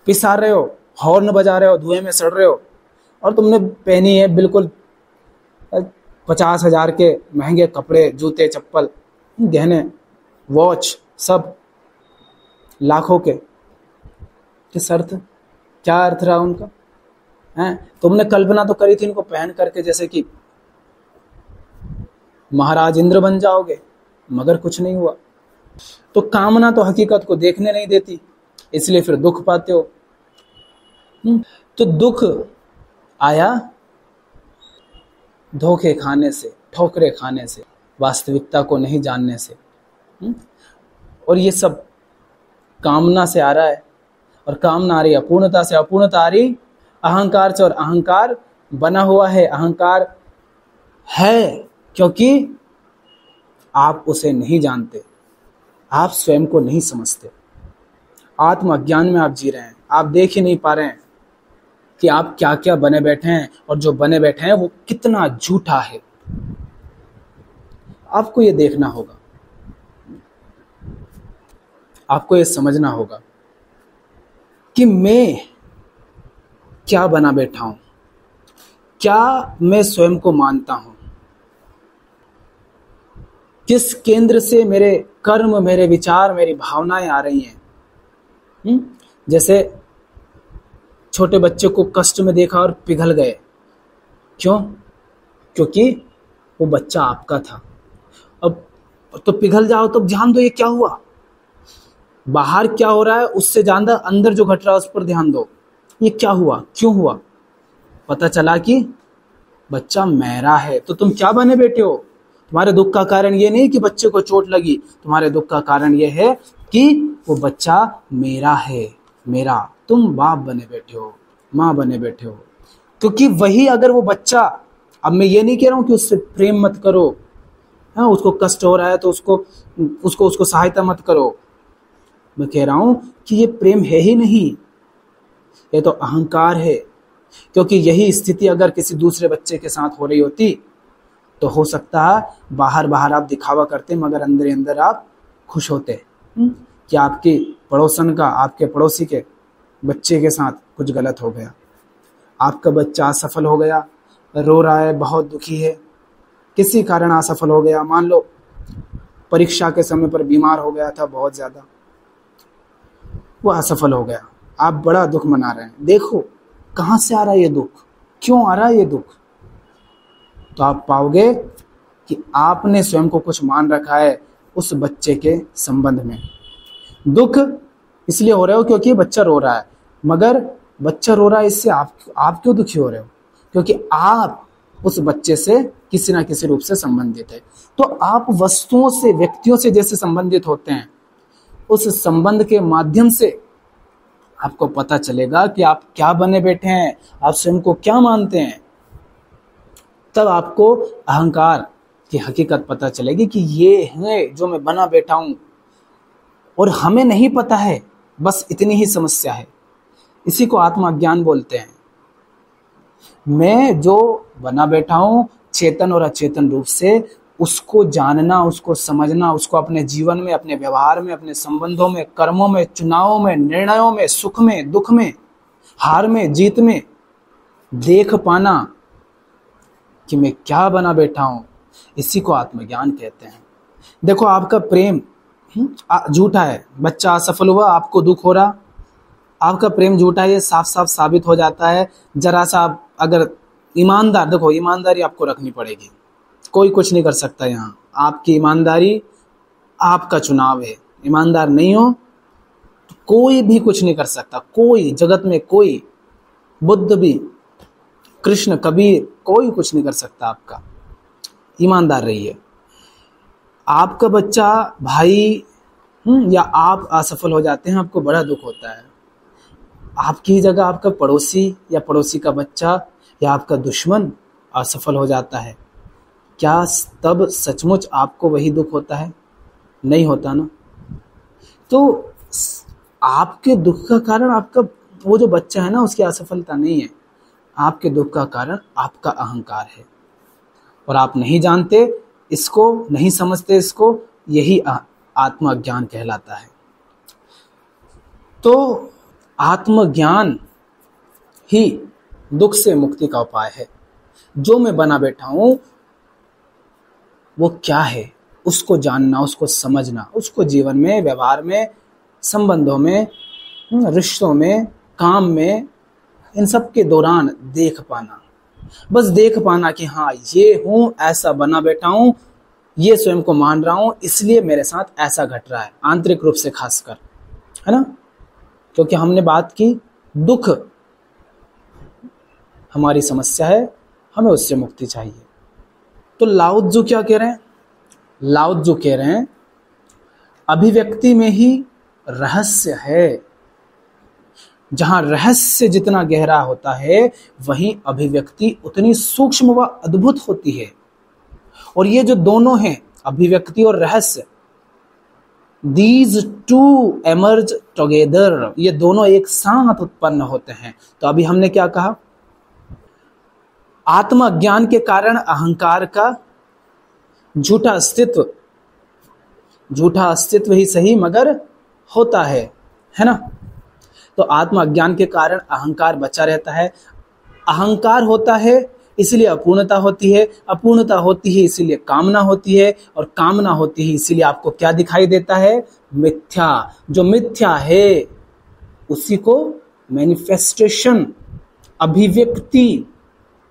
S1: पिसा रहे हो, हॉर्न बजा रहे हो, धुएं में सड़ रहे हो, और तुमने पहनी है बिल्कुल 50,000 के महंगे कपड़े, जूते, चप्पल, गहने, वॉच, सब लाखों के। किस अर्थ, क्या अर्थ रहा उनका? हैं, तुमने कल्पना तो करी थी इनको पहन करके जैसे कि महाराज इंद्र बन जाओगे, मगर कुछ नहीं हुआ। तो कामना तो हकीकत को देखने नहीं देती, इसलिए फिर दुख पाते हो। तो दुख आया धोखे खाने से, ठोकरे खाने से, वास्तविकता को नहीं जानने से। और ये सब कामना से आ रहा है, और कामना आ रही अपूर्णता से, अपूर्णता आ रही अहंकार से, और अहंकार बना हुआ है, अहंकार है क्योंकि आप उसे नहीं जानते, आप स्वयं को नहीं समझते, आत्म अज्ञान में आप जी रहे हैं, आप देख ही नहीं पा रहे हैं कि आप क्या क्या बने बैठे हैं, और जो बने बैठे हैं वो कितना झूठा है। आपको ये देखना होगा, आपको ये समझना होगा कि मैं क्या बना बैठा हूं, क्या मैं स्वयं को मानता हूं, किस केंद्र से मेरे कर्म, मेरे विचार, मेरी भावनाएं आ रही हैं। जैसे छोटे बच्चे को कष्ट में देखा और पिघल गए, क्यों? क्योंकि वो बच्चा आपका था। अब तो पिघल जाओ, तो ध्यान दो ये क्या हुआ, बाहर क्या हो रहा है उससे ज्यादा अंदर जो घट रहा है उस पर ध्यान दो। ये क्या हुआ, क्यों हुआ? पता चला कि बच्चा मेरा है। तो तुम क्या बने बैठे हो? तुम्हारे दुख का कारण ये नहीं कि बच्चे को चोट लगी, तुम्हारे दुख का कारण ये है कि वो बच्चा मेरा है, मेरा। तुम बाप बने बैठे हो, माँ बने बैठे हो। क्योंकि वही अगर वो बच्चा, अब मैं ये नहीं कह रहा हूं कि उससे प्रेम मत करो, हाँ, उसको कष्ट हो रहा है तो उसको सहायता मत करो। मैं कह रहा हूं कि ये प्रेम है ही नहीं, ये तो अहंकार है। क्योंकि यही स्थिति अगर किसी दूसरे बच्चे के साथ हो रही होती तो हो सकता है बाहर बाहर आप दिखावा करते मगर अंदर ही अंदर आप खुश होते कि आपके पड़ोसन का, आपके पड़ोसी के बच्चे के साथ कुछ गलत हो गया, आपका बच्चा असफल हो गया, रो रहा है, बहुत दुखी है, किसी कारण असफल हो गया। मान लो परीक्षा के समय पर बीमार हो गया था बहुत ज्यादा, वो असफल हो गया, आप बड़ा दुख मना रहे हैं। देखो कहां से आ रहा है ये दुख, क्यों आ रहा है ये दुख? तो आप पाओगे कि आपने स्वयं को कुछ मान रखा है उस बच्चे के संबंध में। दुख इसलिए हो रहे हो क्योंकि बच्चा रो रहा है, मगर बच्चा रो रहा है इससे आप क्यों दुखी हो रहे हो? क्योंकि आप उस बच्चे से किसी ना किसी रूप से संबंधित है। तो आप वस्तुओं से, व्यक्तियों से जैसे संबंधित होते हैं, उस संबंध के माध्यम से आपको पता चलेगा कि आप क्या बने बैठे हैं, आप स्वयं को क्या मानते हैं। तब आपको अहंकार की हकीकत पता चलेगी कि ये है जो मैं बना बैठा हूं और हमें नहीं पता है, बस इतनी ही समस्या है। इसी को आत्मज्ञान बोलते हैं। मैं जो बना बैठा हूं चेतन और अचेतन रूप से, उसको जानना, उसको समझना, उसको अपने जीवन में, अपने व्यवहार में, अपने संबंधों में, कर्मों में, चुनावों में, निर्णयों में, सुख में, दुख में, हार में, जीत में देख पाना कि मैं क्या बना बैठा हूं, इसी को आत्मज्ञान कहते हैं। देखो आपका प्रेम झूठा है, बच्चा असफल हुआ, आपको दुख हो रहा, आपका प्रेम झूठा है, ये साफ साफ साबित हो जाता है। जरा सा आप अगर ईमानदार, देखो ईमानदारी आपको रखनी पड़ेगी, कोई कुछ नहीं कर सकता यहाँ, आपकी ईमानदारी आपका चुनाव है। ईमानदार नहीं हो तो कोई भी कुछ नहीं कर सकता, कोई जगत में, कोई बुद्ध भी, कृष्ण, कबीर, कोई कुछ नहीं कर सकता आपका। ईमानदार रहिए। आपका बच्चा, भाई या आप असफल हो जाते हैं, आपको बड़ा दुख होता है। आपकी जगह आपका पड़ोसी या पड़ोसी का बच्चा या आपका दुश्मन असफल हो जाता है, क्या तब सचमुच आपको वही दुख होता है? नहीं होता ना। तो आपके दुख का कारण आपका वो जो बच्चा है ना, उसकी असफलता नहीं है, आपके दुख का कारण आपका अहंकार है। और आप नहीं जानते इसको, नहीं समझते इसको, यही आत्मज्ञान कहलाता है। तो आत्मज्ञान ही दुख से मुक्ति का उपाय है। जो मैं बना बैठा हूं वो क्या है, उसको जानना, उसको समझना, उसको जीवन में, व्यवहार में, संबंधों में, रिश्तों में, काम में, इन सब के दौरान देख पाना। बस देख पाना कि हाँ ये हूं, ऐसा बना बैठा हूं, ये स्वयं को मान रहा हूं, इसलिए मेरे साथ ऐसा घट रहा है, आंतरिक रूप से खासकर, है ना। क्योंकि हमने बात की दुख हमारी समस्या है, हमें उससे मुक्ति चाहिए। तो लाओ त्जू क्या कह रहे हैं? लाओ त्जू कह रहे हैं अभिव्यक्ति में ही रहस्य है। जहां रहस्य जितना गहरा होता है वहीं अभिव्यक्ति उतनी सूक्ष्म व अद्भुत होती है। और ये जो दोनों हैं, अभिव्यक्ति और रहस्य, These two emerge together, ये दोनों एक साथ उत्पन्न होते हैं। तो अभी हमने क्या कहा? आत्मज्ञान के कारण अहंकार का झूठा अस्तित्व ही सही मगर होता है ना। तो आत्मज्ञान के कारण अहंकार बचा रहता है, अहंकार होता है इसलिए अपूर्णता होती है, अपूर्णता होती है इसीलिए कामना होती है, और कामना होती है इसीलिए आपको क्या दिखाई देता है? मिथ्या। जो मिथ्या है उसी को मैनिफेस्टेशन, अभिव्यक्ति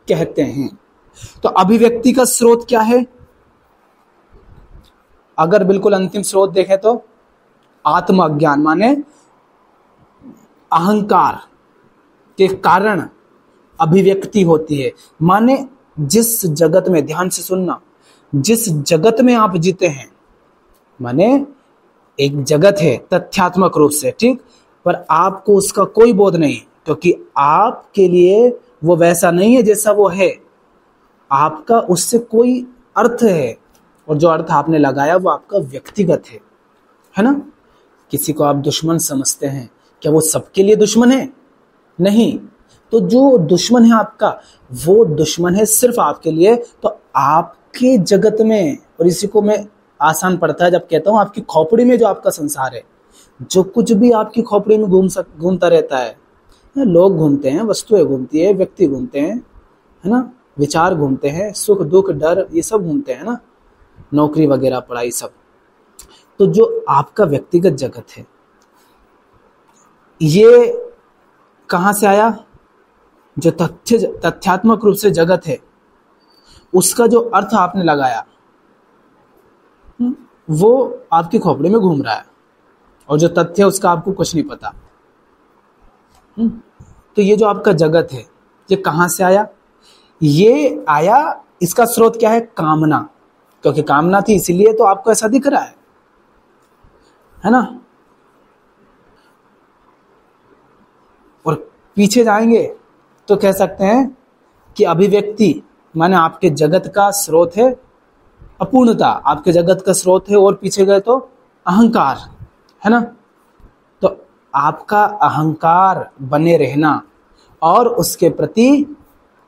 S1: कहते हैं। तो अभिव्यक्ति का स्रोत क्या है? अगर बिल्कुल अंतिम स्रोत देखें तो आत्मज्ञान, माने अहंकार के कारण अभिव्यक्ति होती है, माने जिस जगत में, ध्यान से सुनना, जिस जगत में आप जीते हैं, माने एक जगत है तथ्यात्मक रूप से, ठीक, पर आपको उसका कोई बोध नहीं, क्योंकि आपके लिए वो वैसा नहीं है जैसा वो है, आपका उससे कोई अर्थ है, और जो अर्थ आपने लगाया वो आपका व्यक्तिगत है ना। किसी को आप दुश्मन समझते हैं, क्या वो सबके लिए दुश्मन है? नहीं। तो जो दुश्मन है आपका, वो दुश्मन है सिर्फ आपके लिए। तो आपके जगत में, और इसी को मैं आसान पड़ता है जब कहता हूं आपकी खोपड़ी में जो आपका संसार है, जो कुछ भी आपकी खोपड़ी में घूमता रहता है, लोग घूमते हैं, वस्तुएं घूमती है, व्यक्ति घूमते हैं, है ना, विचार घूमते हैं, सुख दुख डर ये सब घूमते हैं ना, नौकरी वगैरह पढ़ाई सब। तो जो आपका व्यक्तिगत जगत है, ये कहां से आया? जो तथ्यात्मक रूप से जगत है, उसका जो अर्थ आपने लगाया वो आपकी खोपड़ी में घूम रहा है, और जो तथ्य है उसका आपको कुछ नहीं पता। तो ये जो आपका जगत है, ये कहां से आया? ये आया, इसका स्रोत क्या है? कामना। क्योंकि कामना थी इसीलिए तो आपको ऐसा दिख रहा है ना। और पीछे जाएंगे तो कह सकते हैं कि अभिव्यक्ति, माने आपके जगत का स्रोत है अपूर्णता, आपके जगत का स्रोत है, और पीछे गए तो अहंकार, है ना। तो आपका अहंकार बने रहना और उसके प्रति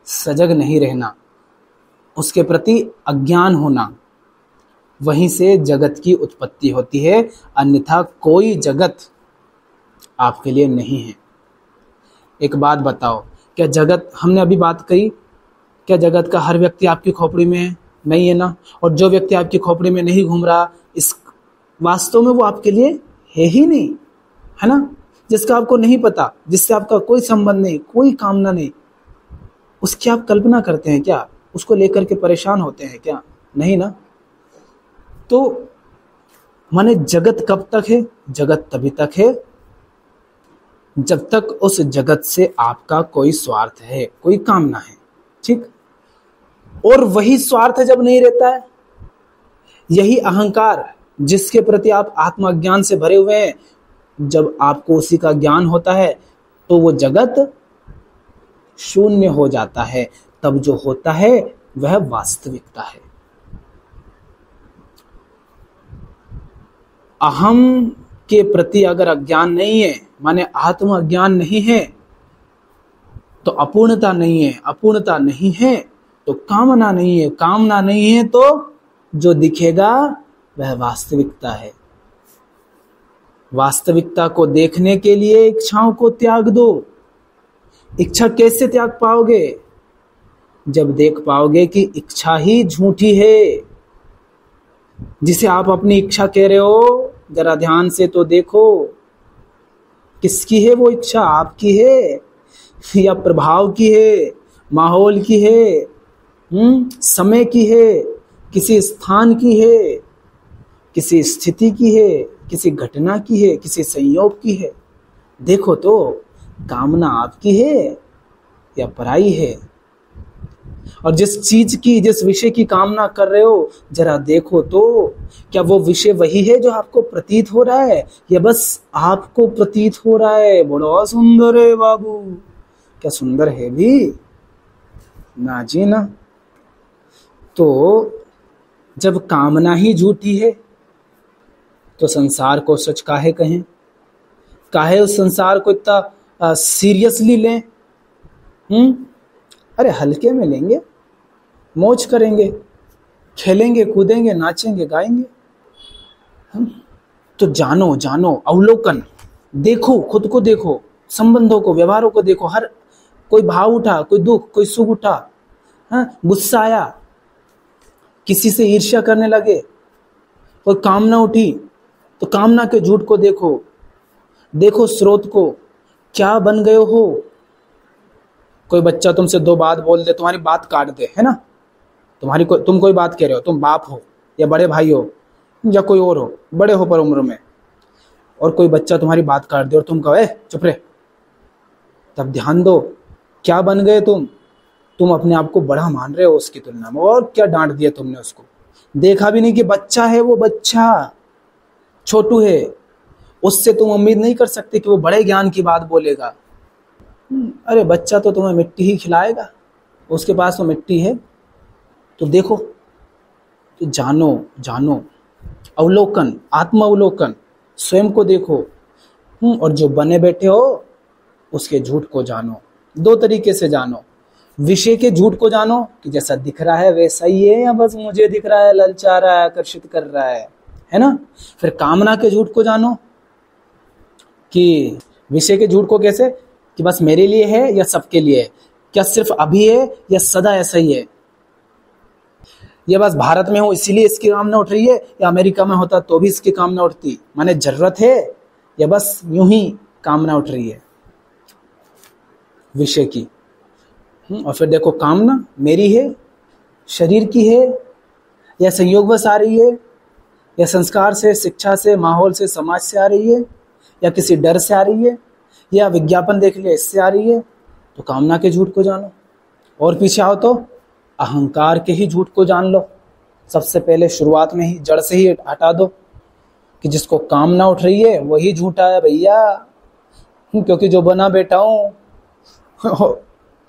S1: सजग नहीं रहना, उसके प्रति अज्ञान होना, वहीं से जगत की उत्पत्ति होती है। अन्यथा कोई जगत आपके लिए नहीं है। एक बात बताओ, क्या जगत, हमने अभी बात कही, क्या जगत का हर व्यक्ति आपकी खोपड़ी में है? नहीं है ना। और जो व्यक्ति आपकी खोपड़ी में नहीं घूम रहा, इस वास्तव में वो आपके लिए है ही नहीं, है ना। जिसका आपको नहीं पता, जिससे आपका कोई संबंध नहीं, कोई कामना नहीं, उसकी आप कल्पना करते हैं क्या? उसको लेकर के परेशान होते हैं क्या? नहीं ना। तो माने जगत कब तक है? जगत तभी तक है जब तक उस जगत से आपका कोई स्वार्थ है, कोई कामना है, ठीक। और वही स्वार्थ जब नहीं रहता है, यही अहंकार जिसके प्रति आप आत्मज्ञान से भरे हुए हैं, जब आपको उसी का ज्ञान होता है तो वो जगत शून्य हो जाता है। तब जो होता है वह वास्तविकता है। अहम के प्रति अगर अज्ञान नहीं है, माने आत्म अज्ञान नहीं है, तो अपूर्णता नहीं है, अपूर्णता नहीं है तो कामना नहीं है, कामना नहीं है तो जो दिखेगा वह वास्तविकता है। वास्तविकता को देखने के लिए इच्छाओं को त्याग दो। इच्छा कैसे त्याग पाओगे? जब देख पाओगे कि इच्छा ही झूठी है। जिसे आप अपनी इच्छा कह रहे हो, जरा ध्यान से तो देखो, किसकी है वो इच्छा? आपकी है या प्रभाव की है, माहौल की है, समय की है, किसी स्थान की है, किसी स्थिति की है, किसी घटना की है, किसी संयोग की है? देखो तो, कामना आपकी है या पराई है? और जिस चीज की, जिस विषय की कामना कर रहे हो, जरा देखो तो, क्या वो विषय वही है जो आपको प्रतीत हो रहा है, या बस आपको प्रतीत हो रहा है बड़ा सुंदर है बाबू? क्या सुंदर है भी? ना जी ना। तो जब कामना ही झूठी है तो संसार को सच काहे कहें? काहे उस संसार को इतना सीरियसली लें? अरे हल्के में लेंगे, मौज करेंगे, खेलेंगे, कूदेंगे, नाचेंगे, गाएंगे। तो जानो जानो, अवलोकन, देखो, खुद को देखो, संबंधों को, व्यवहारों को देखो। हर कोई भाव उठा, कोई दुख, कोई सुख उठा, गुस्सा आया, किसी से ईर्ष्या करने लगे, कोई कामना उठी, तो कामना के झूठ को देखो, देखो स्रोत को, क्या बन गए हो। कोई बच्चा तुमसे दो बात बोल दे, तुम्हारी बात काट दे, है ना, तुम कोई बात कह रहे हो, तुम बाप हो या बड़े भाई हो या कोई और हो, बड़े हो पर उम्र में, और कोई बच्चा तुम्हारी बात काट दे और तुम कहो चुप रहे, तब ध्यान दो, क्या बन गए तुम? तुम अपने आप को बड़ा मान रहे हो उसकी तुलना में, और क्या डांट दिया तुमने उसको। देखा भी नहीं कि बच्चा है, वो बच्चा छोटू है, उससे तुम उम्मीद नहीं कर सकते कि वो बड़े ज्ञान की बात बोलेगा। अरे बच्चा तो तुम्हें मिट्टी ही खिलाएगा, उसके पास तो मिट्टी है। तो देखो, तो जानो जानो, अवलोकन, आत्म अवलोकन, स्वयं को देखो। और जो बने बैठे हो उसके झूठ को जानो। दो तरीके से जानो, विषय के झूठ को जानो कि जैसा दिख रहा है वैसा ही है, या बस मुझे दिख रहा है, ललचा रहा है, आकर्षित कर रहा है ना। फिर कामना के झूठ को जानो कि विषय के झूठ को कैसे, कि बस मेरे लिए है या सबके लिए है, क्या सिर्फ अभी है या सदा ऐसा ही है, ये बस भारत में हो इसीलिए इसकी कामना उठ रही है, या अमेरिका में होता तो भी इसकी कामना उठती, माने जरूरत है या बस यूं ही कामना उठ रही है विषय की। और फिर देखो, कामना मेरी है, शरीर की है, या संयोगवश आ रही है, या संस्कार से, शिक्षा से, माहौल से, समाज से आ रही है, या किसी डर से आ रही है, या विज्ञापन देख लिया इससे आ रही है। तो कामना के झूठ को जानो। और पीछे आओ तो अहंकार के ही झूठ को जान लो। सबसे पहले शुरुआत में ही जड़ से ही हटा दो कि जिसको कामना उठ रही है वही झूठा है भैया, क्योंकि जो बना बैठा हूं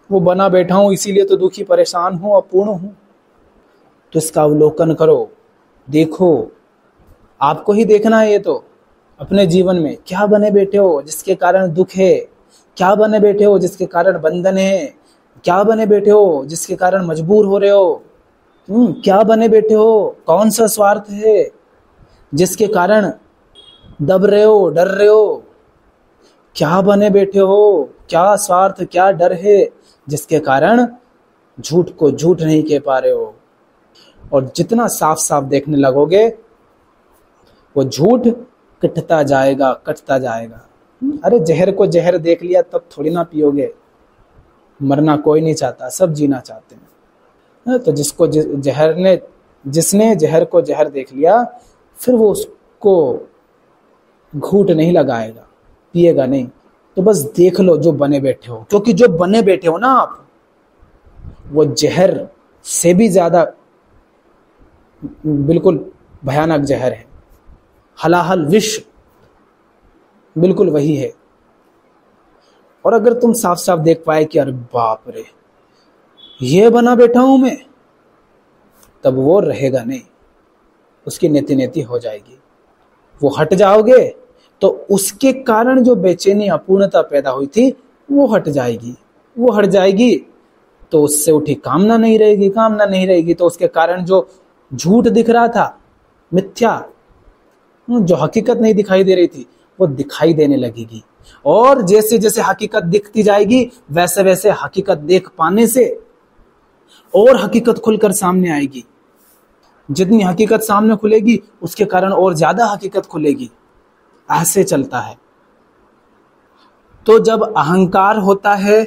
S1: वो बना बैठा हूं, इसीलिए तो दुखी, परेशान हूं, अपूर्ण हूं। तो इसका अवलोकन करो, देखो, आपको ही देखना है ये तो अपने जीवन में। क्या बने बैठे हो जिसके कारण दुख है, क्या बने बैठे हो जिसके कारण बंधन है, क्या बने बैठे हो जिसके कारण मजबूर हो रहे हो, क्या बने बैठे हो, कौन सा स्वार्थ है जिसके कारण दब रहे हो, डर रहे हो, क्या बने बैठे हो, क्या स्वार्थ, क्या डर है जिसके कारण झूठ को झूठ नहीं कह पा रहे हो। और जितना साफ साफ देखने लगोगे वो झूठ कटता जाएगा, कटता जाएगा। अरे जहर को जहर देख लिया तब थोड़ी ना पियोगे। मरना कोई नहीं चाहता, सब जीना चाहते हैं। तो जिसने जहर को जहर देख लिया, फिर वो उसको घूंट नहीं लगाएगा, पिएगा नहीं। तो बस देख लो जो बने बैठे हो, क्योंकि जो बने बैठे हो ना आप, वो जहर से भी ज्यादा बिल्कुल भयानक जहर है। हलाहल विष बिल्कुल वही है। और अगर तुम साफ साफ देख पाए कि अरे बाप रे ये बना बैठा हूं मैं, तब वो रहेगा नहीं, उसकी नेति नेति हो जाएगी। वो हट जाओगे तो उसके कारण जो बेचैनी, अपूर्णता पैदा हुई थी वो हट जाएगी। वो हट जाएगी तो उससे उठी कामना नहीं रहेगी, कामना नहीं रहेगी तो उसके कारण जो झूठ दिख रहा था, मिथ्या, जो हकीकत नहीं दिखाई दे रही थी, वो दिखाई देने लगेगी। और जैसे जैसे हकीकत दिखती जाएगी वैसे वैसे हकीकत देख पाने से और हकीकत खुलकर सामने आएगी। जितनी हकीकत सामने खुलेगी उसके कारण और ज्यादा हकीकत खुलेगी। ऐसे चलता है। तो जब अहंकार होता है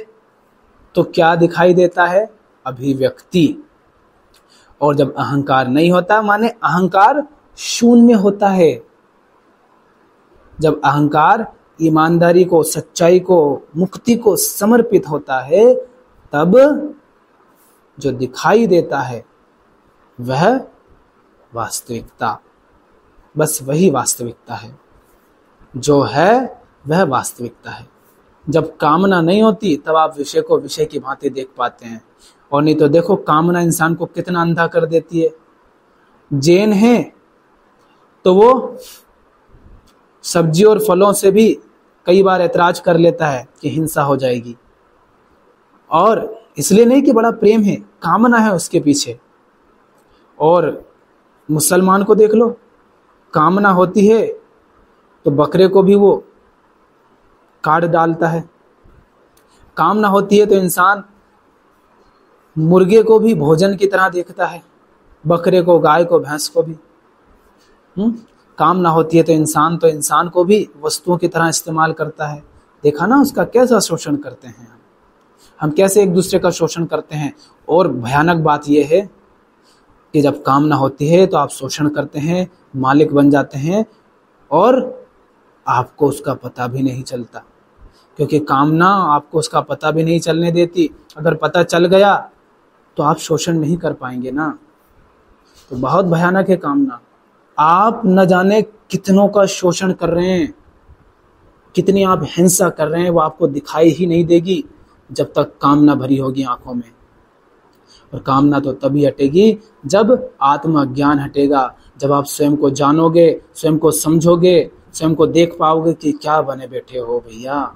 S1: तो क्या दिखाई देता है? अभिव्यक्ति। और जब अहंकार नहीं होता, माने अहंकार शून्य होता है। जब अहंकार ईमानदारी को, सच्चाई को, मुक्ति को समर्पित होता है, तब जो दिखाई देता है वह वास्तविकता, बस वही वास्तविकता है। जो है वह वास्तविकता है। जब कामना नहीं होती तब आप विषय को विषय की भांति देख पाते हैं। और नहीं तो देखो, कामना इंसान को कितना अंधा कर देती है। जैन है तो वो सब्जी और फलों से भी कई बार ऐतराज कर लेता है कि हिंसा हो जाएगी, और इसलिए नहीं कि बड़ा प्रेम है, कामना है उसके पीछे। और मुसलमान को देख लो, कामना होती है तो बकरे को भी वो काट डालता है। कामना होती है तो इंसान मुर्गे को भी भोजन की तरह देखता है, बकरे को, गाय को, भैंस को भी। कामना होती है तो इंसान को भी वस्तुओं की तरह इस्तेमाल करता है। देखा ना उसका कैसा शोषण करते हैं हम कैसे एक दूसरे का शोषण करते हैं। और भयानक बात यह है कि जब कामना होती है तो आप शोषण करते हैं, मालिक बन जाते हैं, और आपको उसका पता भी नहीं चलता। क्योंकि कामना आपको उसका पता भी नहीं चलने देती। अगर पता चल गया तो आप शोषण नहीं कर पाएंगे ना। तो बहुत भयानक है कामना। आप न जाने कितनों का शोषण कर रहे हैं, कितनी आप हिंसा कर रहे हैं, वो आपको दिखाई ही नहीं देगी जब तक कामना भरी होगी आंखों में। और कामना तो तभी हटेगी जब आत्मज्ञान हटेगा, जब आप स्वयं को जानोगे, स्वयं को समझोगे, स्वयं को देख पाओगे कि क्या बने बैठे हो भैया।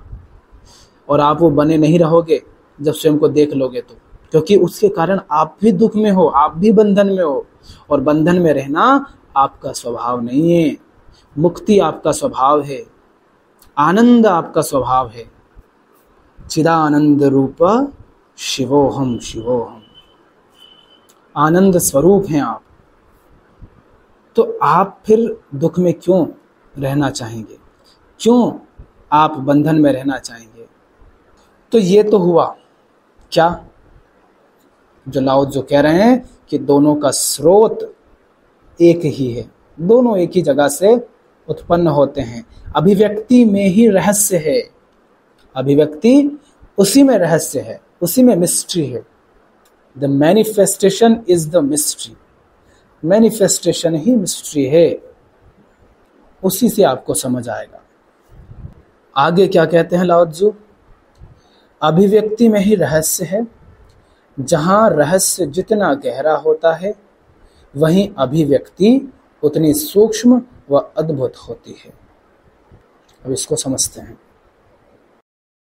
S1: और आप वो बने नहीं रहोगे जब स्वयं को देख लोगे तो, क्योंकि उसके कारण आप भी दुख में हो, आप भी बंधन में हो। और बंधन में रहना आपका स्वभाव नहीं है, मुक्ति आपका स्वभाव है, आनंद आपका स्वभाव है। चिदानंद रूप शिवोहम शिवोहम, आनंद स्वरूप हैं आप। तो आप फिर दुख में क्यों रहना चाहेंगे, क्यों आप बंधन में रहना चाहेंगे? तो ये तो हुआ क्या, जो लाओ जो कह रहे हैं कि दोनों का स्रोत एक ही है, दोनों एक ही जगह से उत्पन्न होते हैं। अभिव्यक्ति में ही रहस्य है, अभिव्यक्ति उसी में रहस्य है, उसी में मिस्ट्री है। The manifestation is the mystery, manifestation he mystery है, उसी से आपको समझ आएगा। आगे क्या कहते हैं लाओ त्ज़ु? अभिव्यक्ति में ही रहस्य है, जहां रहस्य जितना गहरा होता है वहीं अभिव्यक्ति उतनी सूक्ष्म व अद्भुत होती है। अब इसको समझते हैं।